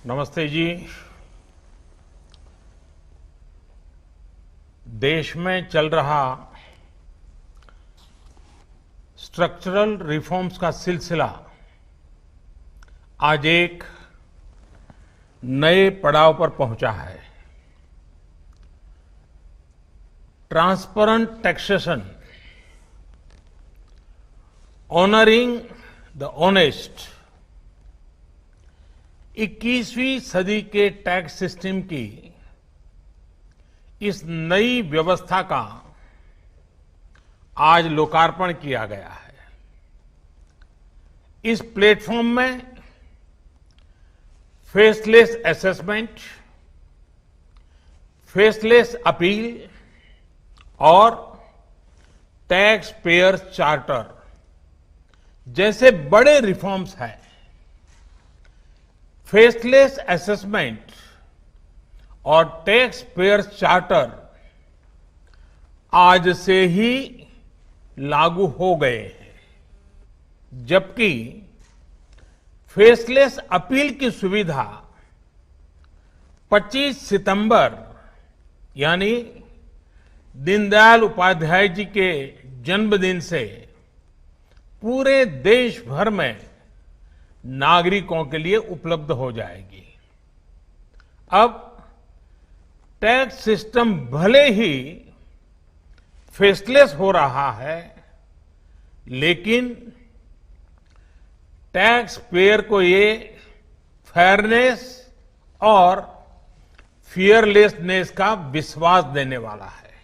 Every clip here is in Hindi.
नमस्ते जी। देश में चल रहा स्ट्रक्चरल रिफॉर्म्स का सिलसिला आज एक नए पड़ाव पर पहुंचा है। Transparent taxation, honouring the honest, 21वीं सदी के टैक्स सिस्टम की इस नई व्यवस्था का आज लोकार्पण किया गया है। इस प्लेटफॉर्म में फेसलेस असेसमेंट, फेसलेस अपील और टैक्स पेयर चार्टर जैसे बड़े रिफॉर्म्स हैं। फेसलेस असेसमेंट और टैक्स पेयर चार्टर आज से ही लागू हो गए हैं, जबकि फेसलेस अपील की सुविधा 25 सितंबर यानी दीनदयाल उपाध्याय जी के जन्मदिन से पूरे देश भर में नागरिकों के लिए उपलब्ध हो जाएगी। अब टैक्स सिस्टम भले ही फेसलेस हो रहा है, लेकिन टैक्स पेयर को ये फेयरनेस और फियरलेसनेस का विश्वास देने वाला है।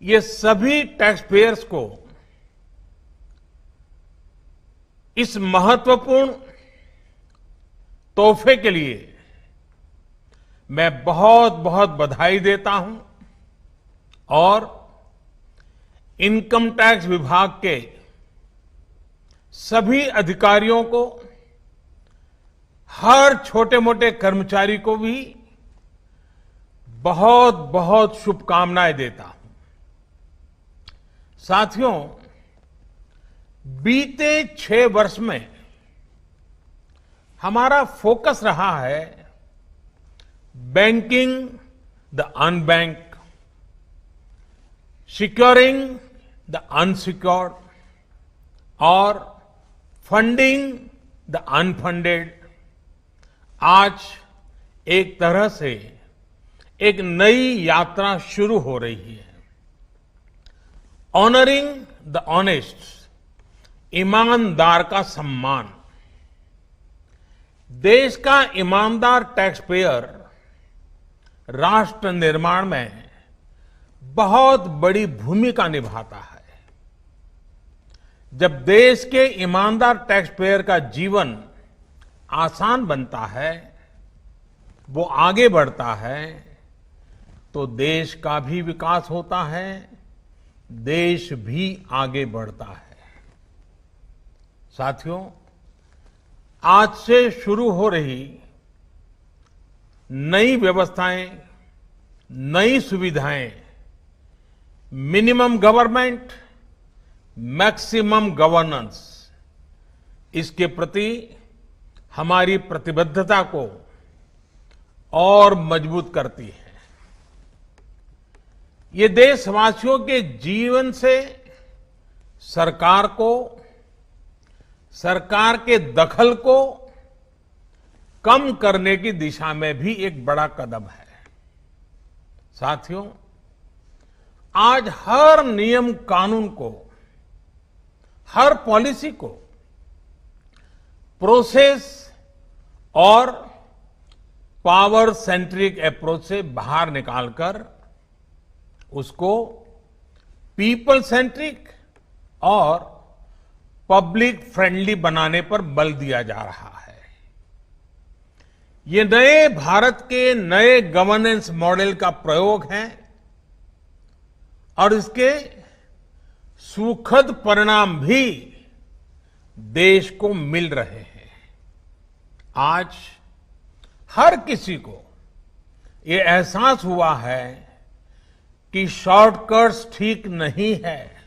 ये सभी टैक्स पेयर्स को इस महत्वपूर्ण तोहफे के लिए मैं बहुत बहुत बधाई देता हूं और इनकम टैक्स विभाग के सभी अधिकारियों को, हर छोटे मोटे कर्मचारी को भी बहुत बहुत शुभकामनाएं देता हूं। साथियों, बीते 6 वर्ष में हमारा फोकस रहा है banking the unbanked, securing the unsecured और फंडिंग द अनफंडेड। आज एक तरह से एक नई यात्रा शुरू हो रही है। ऑनरिंग द ऑनेस्ट, ईमानदार का सम्मान। देश का ईमानदार टैक्स पेयर राष्ट्र निर्माण में बहुत बड़ी भूमिका निभाता है। जब देश के ईमानदार टैक्स पेयर का जीवन आसान बनता है, वो आगे बढ़ता है, तो देश का भी विकास होता है, देश भी आगे बढ़ता है। साथियों, आज से शुरू हो रही नई व्यवस्थाएं, नई सुविधाएं मिनिमम गवर्नमेंट, मैक्सिमम गवर्नेंस, इसके प्रति हमारी प्रतिबद्धता को और मजबूत करती है। ये देशवासियों के जीवन से सरकार को, सरकार के दखल को कम करने की दिशा में भी एक बड़ा कदम है। साथियों, आज हर नियम कानून को, हर पॉलिसी को प्रोसेस और पावर सेंट्रिक अप्रोच से बाहर निकालकर उसको पीपल सेंट्रिक और पब्लिक फ्रेंडली बनाने पर बल दिया जा रहा है। ये नए भारत के नए गवर्नेंस मॉडल का प्रयोग है और इसके सुखद परिणाम भी देश को मिल रहे हैं। आज हर किसी को ये एहसास हुआ है कि शॉर्टकट्स ठीक नहीं है।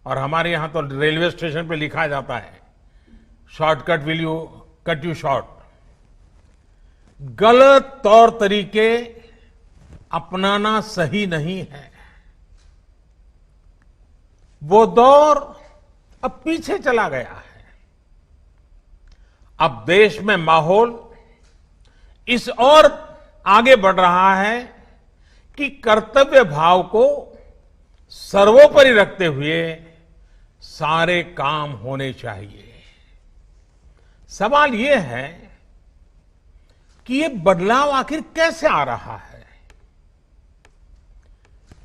और हमारे यहां तो रेलवे स्टेशन पे लिखा जाता है, shortcut will you cut you short. गलत तौर तरीके अपनाना सही नहीं है। वो दौर अब पीछे चला गया है। अब देश में माहौल इस ओर आगे बढ़ रहा है कि कर्तव्य भाव को सर्वोपरि रखते हुए सारे काम होने चाहिए। सवाल यह है कि ये बदलाव आखिर कैसे आ रहा है?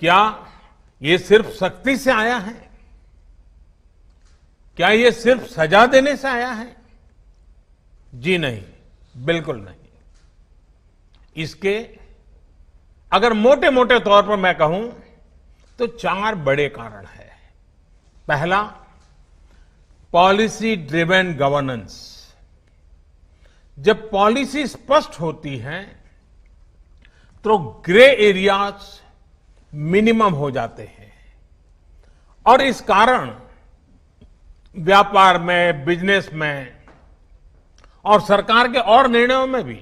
क्या ये सिर्फ सख्ती से आया है? क्या ये सिर्फ सजा देने से आया है? जी नहीं, बिल्कुल नहीं। इसके अगर मोटे मोटे तौर पर मैं कहूं तो 4 बड़े कारण हैं। पहला, पॉलिसी ड्रिवन गवर्नेंस। जब पॉलिसी स्पष्ट होती है तो ग्रे एरियाज मिनिमम हो जाते हैं और इस कारण व्यापार में, बिजनेस में और सरकार के और निर्णयों में भी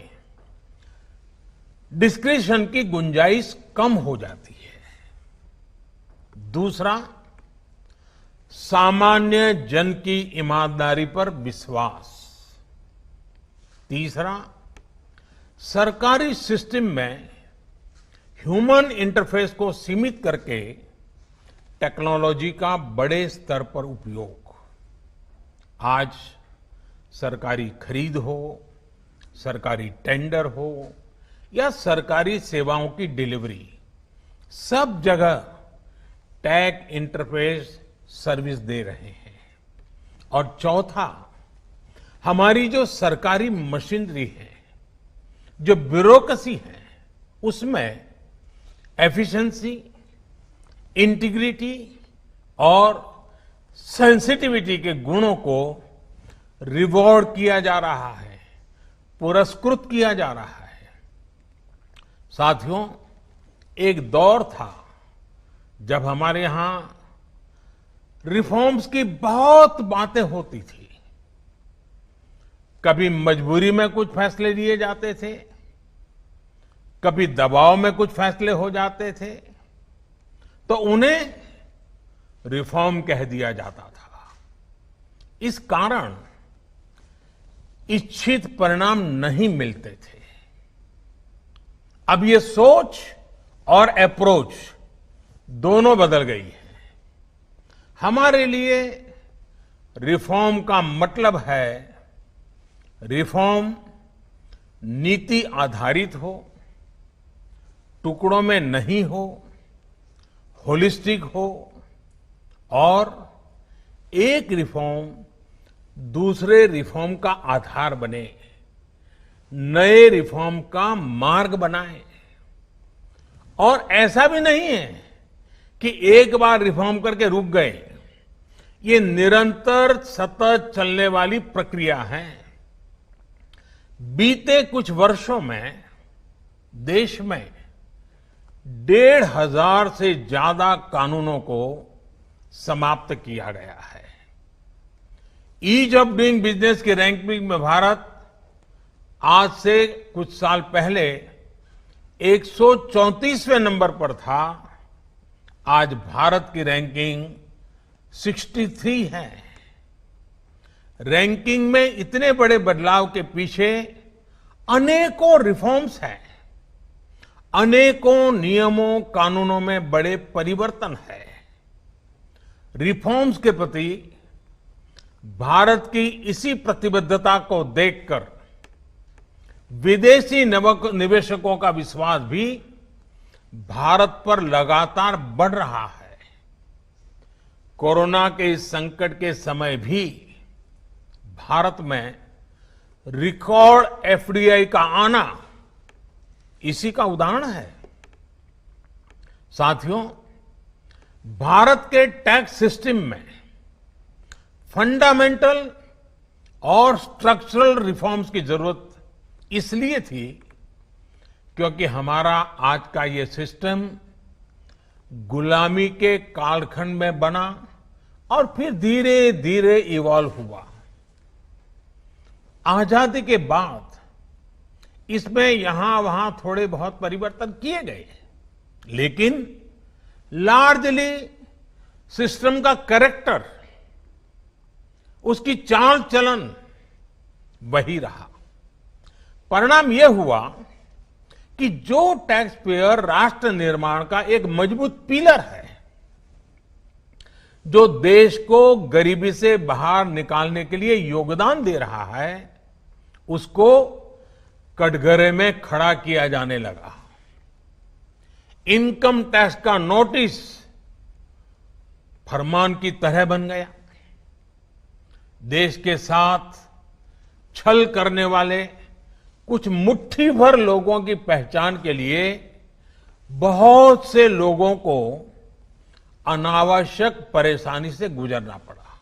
डिस्क्रिशन की गुंजाइश कम हो जाती है। दूसरा, सामान्य जन की ईमानदारी पर विश्वास। तीसरा, सरकारी सिस्टम में ह्यूमन इंटरफेस को सीमित करके टेक्नोलॉजी का बड़े स्तर पर उपयोग। आज सरकारी खरीद हो, सरकारी टेंडर हो या सरकारी सेवाओं की डिलीवरी, सब जगह टैग इंटरफेस सर्विस दे रहे हैं। और चौथा, हमारी जो सरकारी मशीनरी है, जो ब्यूरोक्रेसी है, उसमें एफिशिएंसी, इंटीग्रिटी और सेंसिटिविटी के गुणों को रिवॉर्ड किया जा रहा है, पुरस्कृत किया जा रहा है। साथियों, एक दौर था जब हमारे यहां रिफॉर्म्स की बहुत बातें होती थी। कभी मजबूरी में कुछ फैसले लिए जाते थे, कभी दबाव में कुछ फैसले हो जाते थे, तो उन्हें रिफॉर्म कह दिया जाता था। इस कारण इच्छित परिणाम नहीं मिलते थे। अब ये सोच और अप्रोच दोनों बदल गई है। हमारे लिए रिफॉर्म का मतलब है रिफॉर्म नीति आधारित हो, टुकड़ों में नहीं हो, होलिस्टिक हो और एक रिफॉर्म दूसरे रिफॉर्म का आधार बने, नए रिफॉर्म का मार्ग बनाए। और ऐसा भी नहीं है कि एक बार रिफॉर्म करके रुक गए। ये निरंतर सतत चलने वाली प्रक्रिया है। बीते कुछ वर्षों में देश में 1,500 से ज्यादा कानूनों को समाप्त किया गया है। ईज ऑफ डूइंग बिजनेस की रैंकिंग में भारत आज से कुछ साल पहले 134वें नंबर पर था। आज भारत की रैंकिंग 63 है। रैंकिंग में इतने बड़े बदलाव के पीछे अनेकों रिफॉर्म्स हैं, अनेकों नियमों कानूनों में बड़े परिवर्तन है। रिफॉर्म्स के प्रति भारत की इसी प्रतिबद्धता को देखकर विदेशी निवेशकों का विश्वास भी भारत पर लगातार बढ़ रहा है। कोरोना के इस संकट के समय भी भारत में रिकॉर्ड एफडीआई का आना इसी का उदाहरण है। साथियों, भारत के टैक्स सिस्टम में फंडामेंटल और स्ट्रक्चरल रिफॉर्म्स की जरूरत इसलिए थी क्योंकि हमारा आज का ये सिस्टम गुलामी के कालखंड में बना और फिर धीरे धीरे इवॉल्व हुआ। आजादी के बाद इसमें यहां वहां थोड़े बहुत परिवर्तन किए गए, लेकिन लार्जली सिस्टम का कैरेक्टर, उसकी चाल चलन वही रहा। परिणाम यह हुआ कि जो टैक्स पेयर राष्ट्र निर्माण का एक मजबूत पिलर है, जो देश को गरीबी से बाहर निकालने के लिए योगदान दे रहा है, उसको कटघरे में खड़ा किया जाने लगा। इनकम टैक्स का नोटिस फरमान की तरह बन गया। देश के साथ छल करने वाले कुछ मुट्ठी भर लोगों की पहचान के लिए बहुत से लोगों को अनावश्यक परेशानी से गुजरना पड़ा।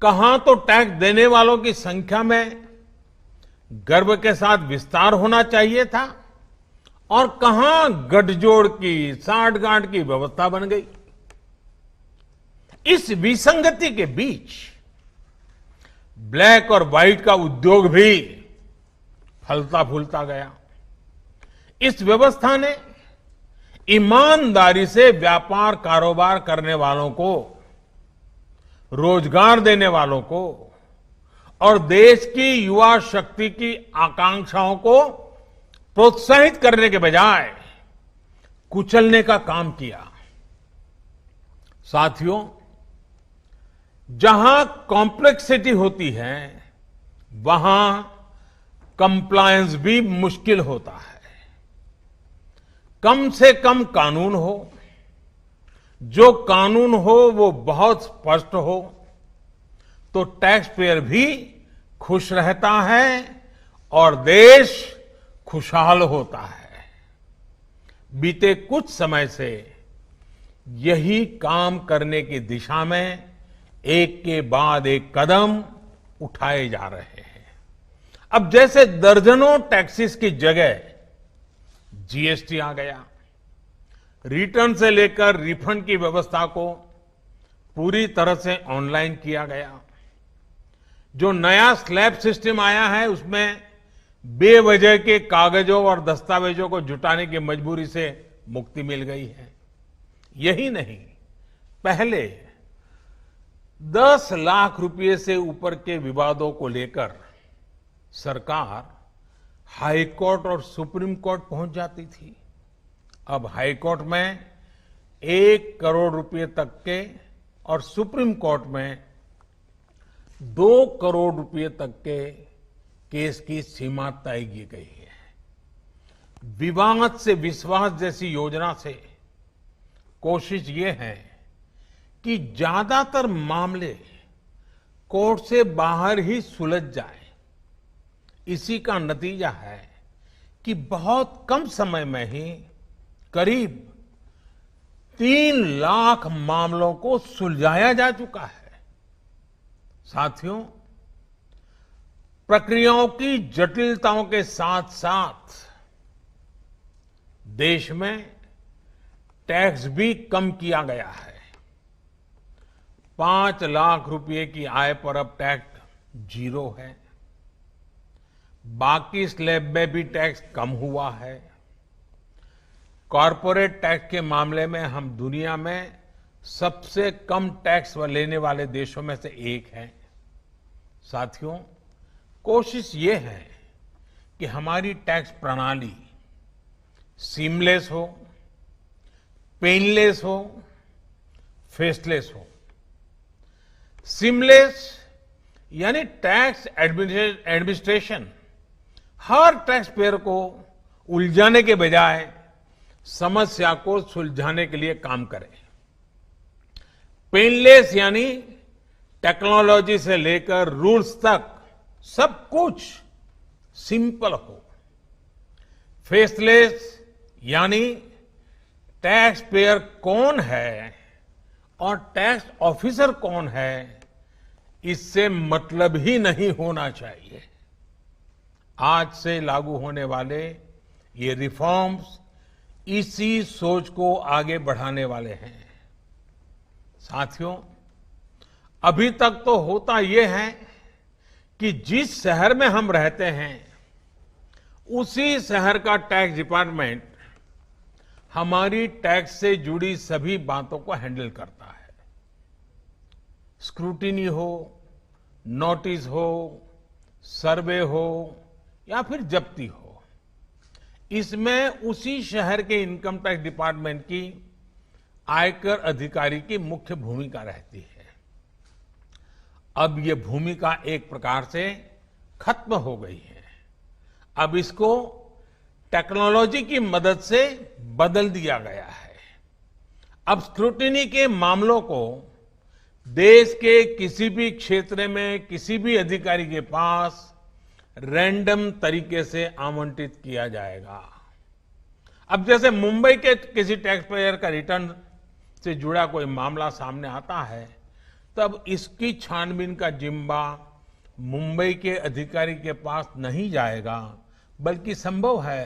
कहां तो टैक्स देने वालों की संख्या में गर्व के साथ विस्तार होना चाहिए था, और कहां गठजोड़ की, साठगांठ की व्यवस्था बन गई। इस विसंगति के बीच ब्लैक और व्हाइट का उद्योग भी फलता फूलता गया। इस व्यवस्था ने ईमानदारी से व्यापार कारोबार करने वालों को, रोजगार देने वालों को और देश की युवा शक्ति की आकांक्षाओं को प्रोत्साहित करने के बजाय कुचलने का काम किया। साथियों, जहां कॉम्प्लेक्सिटी होती है, वहां कंप्लायंस भी मुश्किल होता है। कम से कम कानून हो, जो कानून हो वो बहुत स्पष्ट हो, तो टैक्स पेयर भी खुश रहता है और देश खुशहाल होता है। बीते कुछ समय से यही काम करने की दिशा में एक के बाद एक कदम उठाए जा रहे हैं। अब जैसे दर्जनों टैक्सेस की जगह जीएसटी आ गया, रिटर्न से लेकर रिफंड की व्यवस्था को पूरी तरह से ऑनलाइन किया गया। जो नया स्लैब सिस्टम आया है, उसमें बेवजह के कागजों और दस्तावेजों को जुटाने की मजबूरी से मुक्ति मिल गई है। यही नहीं, पहले 10 लाख रुपए से ऊपर के विवादों को लेकर सरकार हाई कोर्ट और सुप्रीम कोर्ट पहुंच जाती थी। अब हाई कोर्ट में 1 करोड़ रुपए तक के और सुप्रीम कोर्ट में 2 करोड़ रुपए तक के केस की सीमा तय की गई है। विवाद से विश्वास जैसी योजना से कोशिश ये है कि ज्यादातर मामले कोर्ट से बाहर ही सुलझ जाए। इसी का नतीजा है कि बहुत कम समय में ही करीब 3 लाख मामलों को सुलझाया जा चुका है। साथियों, प्रक्रियाओं की जटिलताओं के साथ साथ देश में टैक्स भी कम किया गया है। 5 लाख रुपए की आय पर अब टैक्स 0 है। बाकी स्लैब में भी टैक्स कम हुआ है। कॉरपोरेट टैक्स के मामले में हम दुनिया में सबसे कम टैक्स लेने वाले देशों में से एक हैं। साथियों, कोशिश ये है कि हमारी टैक्स प्रणाली सीमलेस हो, पेनलेस हो, फेसलेस हो। सीमलेस यानी टैक्स एडमिनिस्ट्रेशन हर टैक्स पेयर को उलझाने के बजाय समस्या को सुलझाने के लिए काम करे। पेनलेस यानी टेक्नोलॉजी से लेकर रूल्स तक सब कुछ सिंपल हो। फेसलेस यानी टैक्स पेयर कौन है और टैक्स ऑफिसर कौन है, इससे मतलब ही नहीं होना चाहिए। आज से लागू होने वाले ये रिफॉर्म्स इसी सोच को आगे बढ़ाने वाले हैं। साथियों, अभी तक तो होता यह है कि जिस शहर में हम रहते हैं उसी शहर का टैक्स डिपार्टमेंट हमारी टैक्स से जुड़ी सभी बातों को हैंडल करता है। स्क्रूटिनी हो, नोटिस हो, सर्वे हो या फिर जब्ती हो, इसमें उसी शहर के इनकम टैक्स डिपार्टमेंट की आयकर अधिकारी की मुख्य भूमिका रहती है। अब ये भूमिका एक प्रकार से खत्म हो गई है। अब इसको टेक्नोलॉजी की मदद से बदल दिया गया है। अब स्क्रूटिनी के मामलों को देश के किसी भी क्षेत्र में किसी भी अधिकारी के पास रैंडम तरीके से आवंटित किया जाएगा। अब जैसे मुंबई के किसी टैक्स पेयर का रिटर्न से जुड़ा कोई मामला सामने आता है, तब इसकी छानबीन का जिम्मा मुंबई के अधिकारी के पास नहीं जाएगा, बल्कि संभव है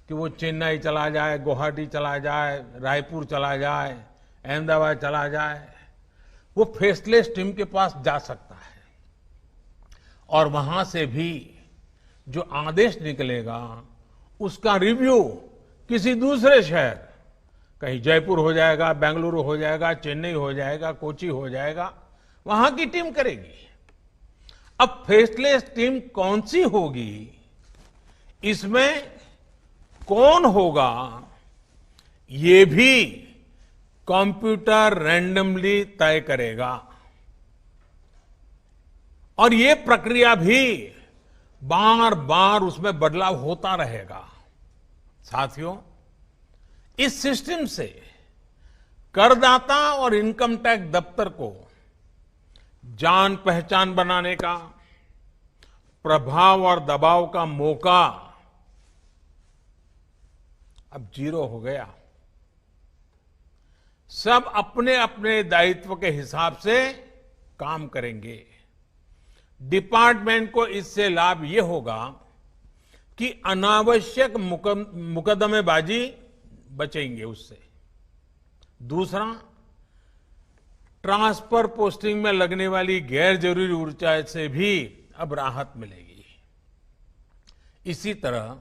कि वो चेन्नई चला जाए, गुवाहाटी चला जाए, रायपुर चला जाए, अहमदाबाद चला जाए। वो फेसलेस टीम के पास जा सकता है और वहां से भी जो आदेश निकलेगा उसका रिव्यू किसी दूसरे शहर, कहीं जयपुर हो जाएगा, बेंगलुरु हो जाएगा, चेन्नई हो जाएगा, कोची हो जाएगा, वहां की टीम करेगी। अब फेसलेस टीम कौन सी होगी, इसमें कौन होगा, ये भी कंप्यूटर रैंडमली तय करेगा। और ये प्रक्रिया भी बार बार उसमें बदलाव होता रहेगा। साथियों, इस सिस्टम से करदाता और इनकम टैक्स दफ्तर को जान पहचान बनाने का, प्रभाव और दबाव का मौका अब जीरो हो गया। सब अपने अपने दायित्व के हिसाब से काम करेंगे। डिपार्टमेंट को इससे लाभ ये होगा कि अनावश्यक मुकदमेबाजी बचेंगे उससे। दूसरा, ट्रांसफर पोस्टिंग में लगने वाली गैर जरूरी ऊर्जा से भी अब राहत मिलेगी। इसी तरह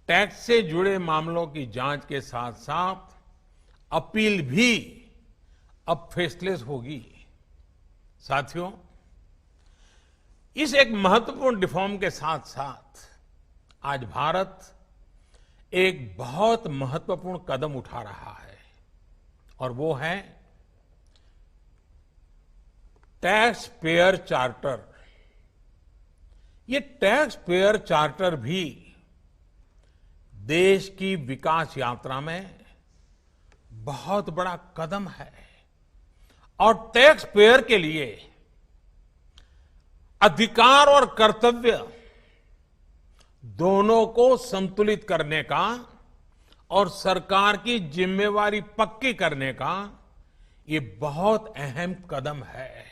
टैक्स से जुड़े मामलों की जांच के साथ साथ अपील भी अब फेसलेस होगी। साथियों, इस एक महत्वपूर्ण रिफॉर्म के साथ साथ आज भारत एक बहुत महत्वपूर्ण कदम उठा रहा है और वो है टैक्स पेयर चार्टर। ये टैक्स पेयर चार्टर भी देश की विकास यात्रा में बहुत बड़ा कदम है और टैक्स पेयर के लिए अधिकार और कर्तव्य दोनों को संतुलित करने का और सरकार की जिम्मेवारी पक्की करने का ये बहुत अहम कदम है।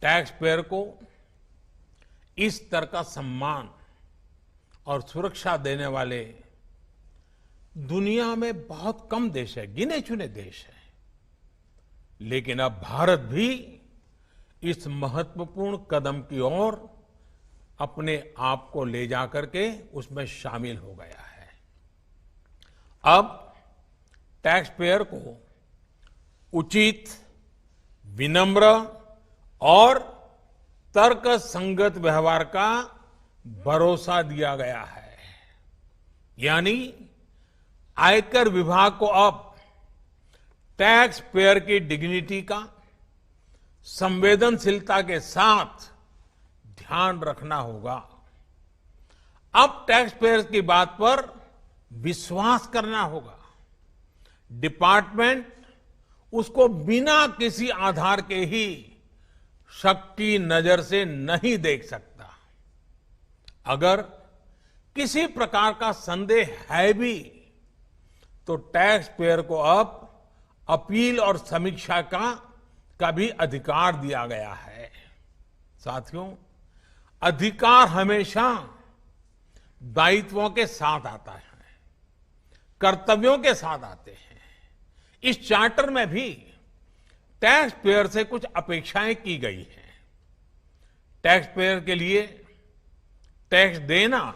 टैक्स पेयर को इस स्तर का सम्मान और सुरक्षा देने वाले दुनिया में बहुत कम देश है, गिने चुने देश हैं। लेकिन अब भारत भी इस महत्वपूर्ण कदम की ओर अपने आप को ले जाकर के उसमें शामिल हो गया है। अब टैक्स पेयर को उचित, विनम्र और तर्क संगत व्यवहार का भरोसा दिया गया है। यानी आयकर विभाग को अब टैक्स पेयर की डिग्निटी का संवेदनशीलता के साथ ध्यान रखना होगा। अब टैक्स पेयर की बात पर विश्वास करना होगा। डिपार्टमेंट उसको बिना किसी आधार के ही शक की नजर से नहीं देख सकता। अगर किसी प्रकार का संदेह है भी तो टैक्स पेयर को अब अपील और समीक्षा का भी अधिकार दिया गया है। साथियों, अधिकार हमेशा दायित्वों के साथ आता है, कर्तव्यों के साथ आते हैं। इस चार्टर में भी टैक्स पेयर से कुछ अपेक्षाएं की गई हैं। टैक्स पेयर के लिए टैक्स देना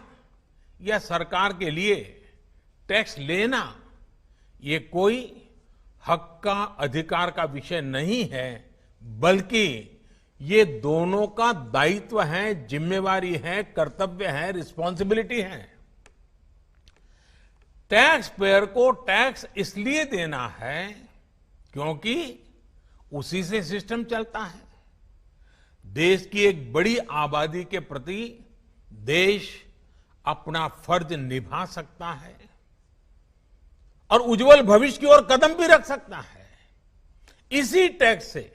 या सरकार के लिए टैक्स लेना ये कोई हक का अधिकार का विषय नहीं है, बल्कि ये दोनों का दायित्व है, जिम्मेवारी है, कर्तव्य है, रिस्पॉन्सिबिलिटी है। टैक्स पेयर को टैक्स इसलिए देना है क्योंकि उसी से सिस्टम चलता है। देश की एक बड़ी आबादी के प्रति देश अपना फर्ज निभा सकता है और उज्जवल भविष्य की ओर कदम भी रख सकता है। इसी टैक्स से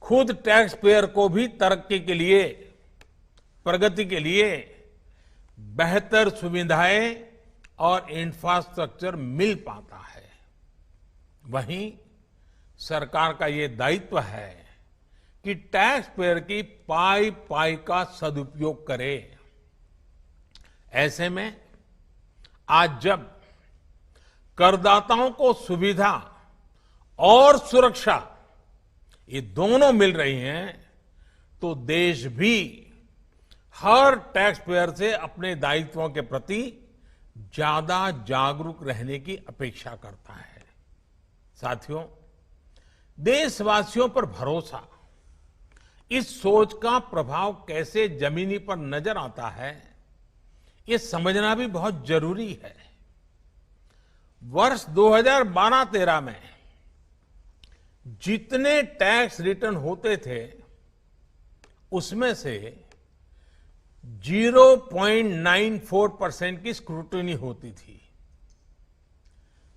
खुद टैक्स पेयर को भी तरक्की के लिए, प्रगति के लिए बेहतर सुविधाएं और इंफ्रास्ट्रक्चर मिल पाता है। वहीं सरकार का ये दायित्व है कि टैक्स पेयर की पाई पाई का सदुपयोग करे। ऐसे में आज जब करदाताओं को सुविधा और सुरक्षा ये दोनों मिल रही हैं, तो देश भी हर टैक्स पेयर से अपने दायित्वों के प्रति ज्यादा जागरूक रहने की अपेक्षा करता है। साथियों, देशवासियों पर भरोसा, इस सोच का प्रभाव कैसे जमीनी पर नजर आता है, ये समझना भी बहुत जरूरी है। वर्ष 2012-13 में जितने टैक्स रिटर्न होते थे उसमें से 0.94% की स्क्रूटनी होती थी।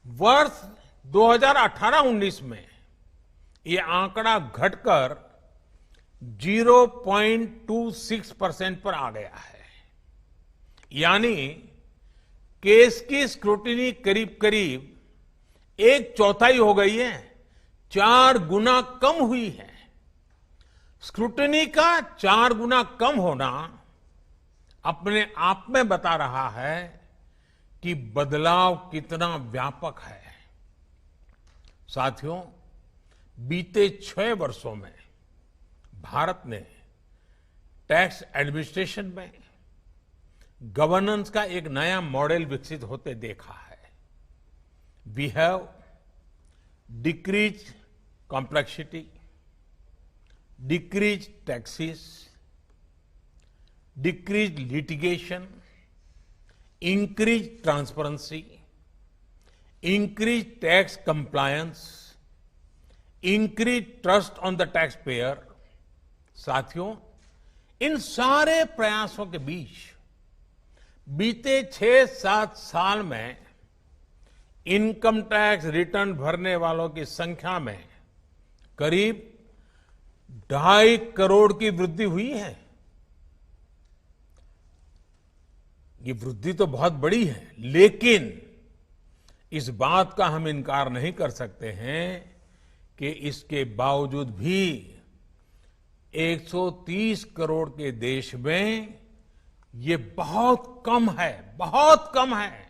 वर्ष 2018-19 में ये आंकड़ा घटकर 0.26% पर आ गया है। यानी केस की स्क्रूटनी करीब करीब 1/4 हो गई है, 4 गुना कम हुई है। स्क्रूटनी का 4 गुना कम होना अपने आप में बता रहा है कि बदलाव कितना व्यापक है। साथियों, बीते 6 वर्षों में भारत ने टैक्स एडमिनिस्ट्रेशन में गवर्नेंस का एक नया मॉडल विकसित होते देखा है। We have decrease complexity, decrease taxes, decrease litigation, increase transparency, increase tax compliance, increase trust on the tax payer. साथियों, इन सारे प्रयासों के बीच बीते 6-7 साल में इनकम टैक्स रिटर्न भरने वालों की संख्या में करीब 2.5 करोड़ की वृद्धि हुई है। ये वृद्धि तो बहुत बड़ी है, लेकिन इस बात का हम इनकार नहीं कर सकते हैं कि इसके बावजूद भी 130 करोड़ के देश में ये बहुत कम है, बहुत कम है।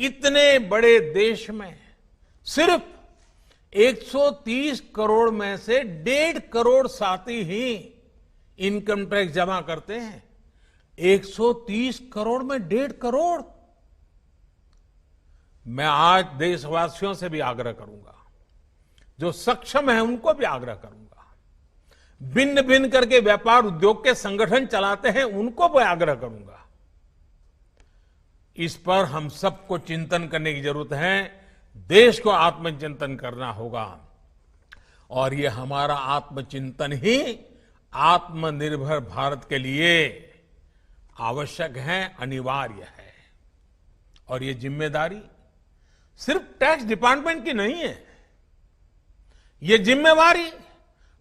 इतने बड़े देश में सिर्फ 130 करोड़ में से 1.5 करोड़ साथी ही इनकम टैक्स जमा करते हैं। 130 करोड़ में 1.5 करोड़। मैं आज देशवासियों से भी आग्रह करूंगा, जो सक्षम है उनको भी आग्रह करूंगा, भिन्न भिन्न करके व्यापार उद्योग के संगठन चलाते हैं उनको भी आग्रह करूंगा। इस पर हम सबको चिंतन करने की जरूरत है, देश को आत्मचिंतन करना होगा और ये हमारा आत्मचिंतन ही आत्मनिर्भर भारत के लिए आवश्यक है, अनिवार्य है। और ये जिम्मेदारी सिर्फ टैक्स डिपार्टमेंट की नहीं है, ये जिम्मेवारी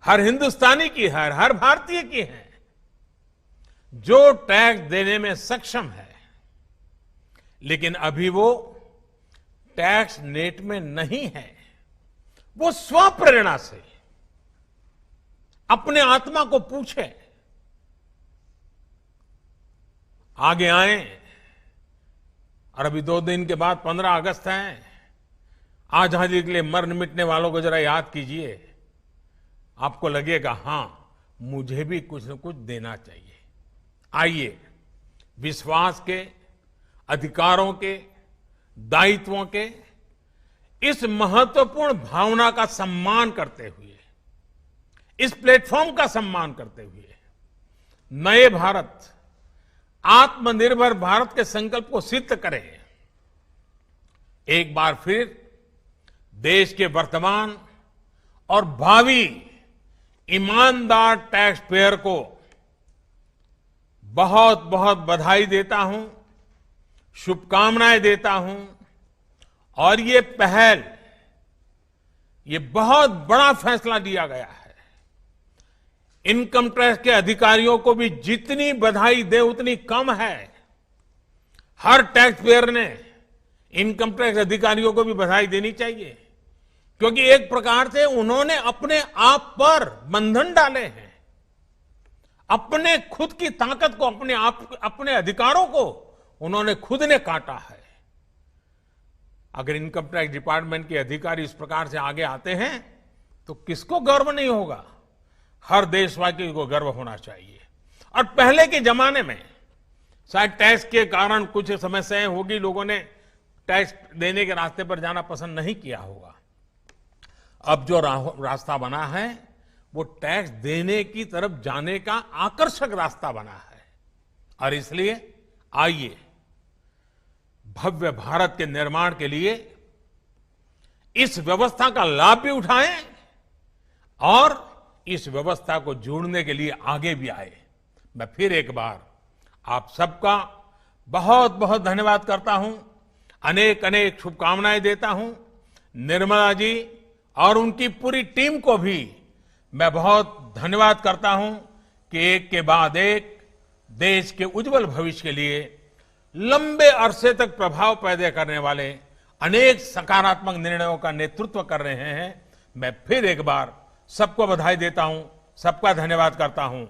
हर हिंदुस्तानी की है, हर भारतीय की है जो टैक्स देने में सक्षम है, लेकिन अभी वो टैक्स नेट में नहीं है। वो स्वप्रेरणा से अपने आत्मा को पूछे, आगे आए। और अभी 2 दिन के बाद 15 अगस्त है। आजादी के लिए मरने मिटने वालों को जरा याद कीजिए। आपको लगेगा, हां, मुझे भी कुछ न कुछ देना चाहिए। आइए विश्वास के, अधिकारों के, दायित्वों के इस महत्वपूर्ण भावना का सम्मान करते हुए, इस प्लेटफॉर्म का सम्मान करते हुए नए भारत, आत्मनिर्भर भारत के संकल्प को सिद्ध करें। एक बार फिर देश के वर्तमान और भावी ईमानदार टैक्स पेयर को बहुत बहुत बधाई देता हूं, शुभकामनाएं देता हूं। और ये पहल, ये बहुत बड़ा फैसला लिया गया है। इनकम टैक्स के अधिकारियों को भी जितनी बधाई दे उतनी कम है। हर टैक्स पेयर ने इनकम टैक्स अधिकारियों को भी बधाई देनी चाहिए, क्योंकि एक प्रकार से उन्होंने अपने आप पर बंधन डाले हैं। अपने खुद की ताकत को, अपने अधिकारों को उन्होंने खुद ने काटा है। अगर इनकम टैक्स डिपार्टमेंट के अधिकारी इस प्रकार से आगे आते हैं तो किसको गर्व नहीं होगा? हर देशवासी को गर्व होना चाहिए। और पहले के जमाने में शायद टैक्स के कारण कुछ समस्याएं होगी, लोगों ने टैक्स देने के रास्ते पर जाना पसंद नहीं किया होगा। अब जो रास्ता बना है वो टैक्स देने की तरफ जाने का आकर्षक रास्ता बना है। और इसलिए आइए भव्य भारत के निर्माण के लिए इस व्यवस्था का लाभ भी उठाएं और इस व्यवस्था को जोड़ने के लिए आगे भी आए। मैं फिर एक बार आप सबका बहुत बहुत धन्यवाद करता हूं, अनेक अनेक शुभकामनाएं देता हूं। निर्मला जी और उनकी पूरी टीम को भी मैं बहुत धन्यवाद करता हूं कि एक के बाद एक देश के उज्जवल भविष्य के लिए लंबे अरसे तक प्रभाव पैदा करने वाले अनेक सकारात्मक निर्णयों का नेतृत्व कर रहे हैं। मैं फिर एक बार सबको बधाई देता हूं, सबका धन्यवाद करता हूं।